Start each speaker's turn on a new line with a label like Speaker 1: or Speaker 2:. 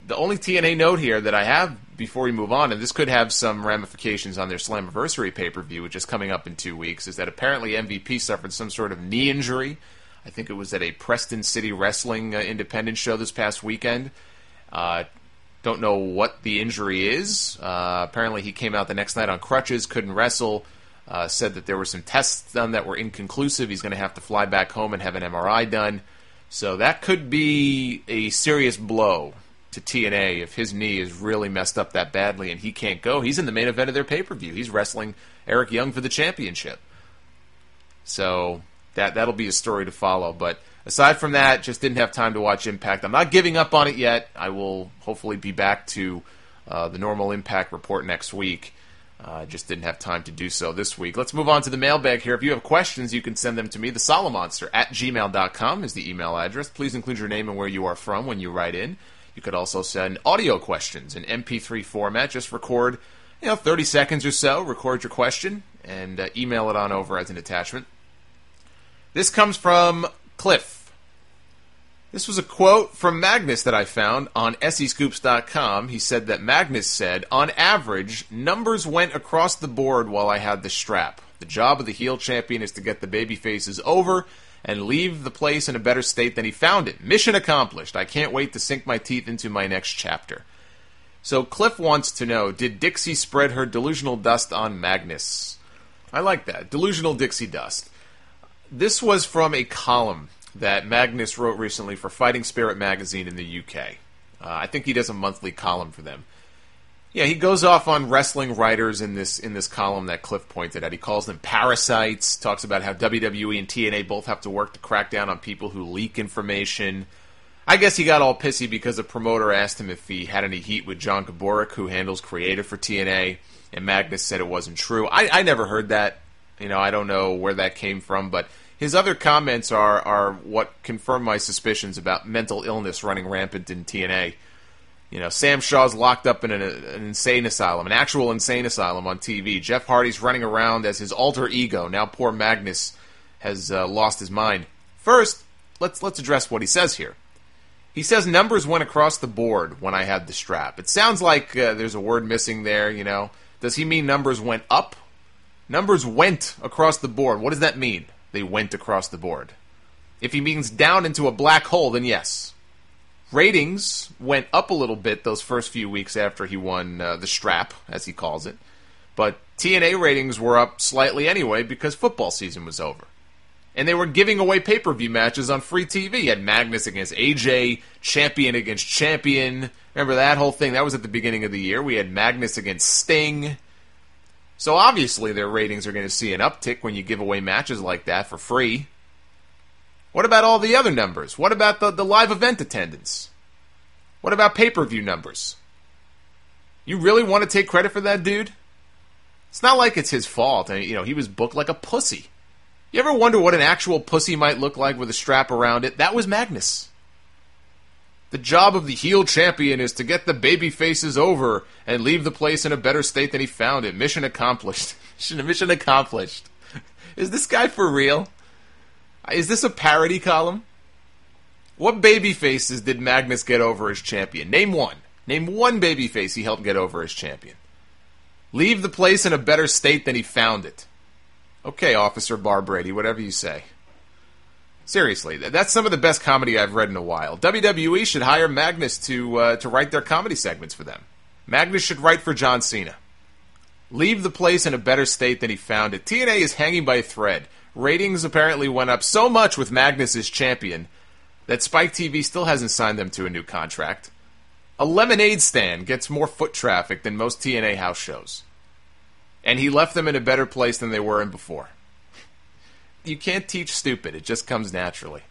Speaker 1: The only TNA note here that I have before we move on, and this could have some ramifications on their Slammiversary pay-per-view, which is coming up in 2 weeks, is that apparently MVP suffered some sort of knee injury. I think it was at a Preston City Wrestling independent show this past weekend. Don't know what the injury is. Apparently he came out the next night on crutches, couldn't wrestle, said that there were some tests done that were inconclusive. He's going to have to fly back home and have an MRI done. So that could be a serious blow to TNA if his knee is really messed up that badly and he can't go. He's in the main event of their pay-per-view. He's wrestling Eric Young for the championship. So that'll be a story to follow. But aside from that, just didn't have time to watch Impact. I'm not giving up on it yet. I will hopefully be back to the normal Impact report next week. Just didn't have time to do so this week. Let's move on to the mailbag here. If you have questions, you can send them to me. The Solomonster at gmail.com is the email address. Please include your name and where you are from when you write in. You could also send audio questions in MP3 format. Just record, 30 seconds or so. Record your question and email it on over as an attachment. This comes from Cliff. This was a quote from Magnus that I found on SEScoops.com. He said that Magnus said, on average, numbers went across the board while I had the strap. The job of the heel champion is to get the baby faces over and leave the place in a better state than he found it. Mission accomplished. I can't wait to sink my teeth into my next chapter. So Cliff wants to know, did Dixie spread her delusional dust on Magnus? I like that. Delusional Dixie dust. This was from a column that Magnus wrote recently for Fighting Spirit magazine in the UK. I think he does a monthly column for them. Yeah, he goes off on wrestling writers in this column that Cliff pointed at. He calls them parasites, talks about how WWE and TNA both have to work to crack down on people who leak information. I guess he got all pissy because a promoter asked him if he had any heat with John Gaborik, who handles creative for TNA, and Magnus said it wasn't true. I never heard that. I don't know where that came from, but his other comments are what confirm my suspicions about mental illness running rampant in TNA. Sam Shaw's locked up in an insane asylum, an actual insane asylum on TV. Jeff Hardy's running around as his alter ego. Now poor Magnus has lost his mind. First, let's address what he says here. He says numbers went across the board when I had the strap. It sounds like there's a word missing there, Does he mean numbers went up? Numbers went across the board. What does that mean? They went across the board. If he means down into a black hole, then yes. Ratings went up a little bit those first few weeks after he won the strap, as he calls it. But TNA ratings were up slightly anyway because football season was over. And they were giving away pay-per-view matches on free TV. You had Magnus against AJ, champion against champion. Remember that whole thing? That was at the beginning of the year. We had Magnus against Sting. So obviously their ratings are going to see an uptick when you give away matches like that for free. What about all the other numbers? What about the live event attendance? What about pay-per-view numbers? You really want to take credit for that dude? It's not like it's his fault. He was booked like a pussy. You ever wonder what an actual pussy might look like with a strap around it? That was Magnus. The job of the heel champion is to get the baby faces over and leave the place in a better state than he found it. Mission accomplished. Mission accomplished. Is this guy for real? Is this a parody column? What baby faces did Magnus get over as champion? Name one. Name one baby face he helped get over as champion. Leave the place in a better state than he found it. Okay, Officer Bar Brady, whatever you say. Seriously, that's some of the best comedy I've read in a while. WWE should hire Magnus to write their comedy segments for them. Magnus should write for John Cena. Leave the place in a better state than he found it. TNA is hanging by a thread. Ratings apparently went up so much with Magnus as champion that Spike TV still hasn't signed them to a new contract. A lemonade stand gets more foot traffic than most TNA house shows. And he left them in a better place than they were in before. You can't teach stupid. It just comes naturally.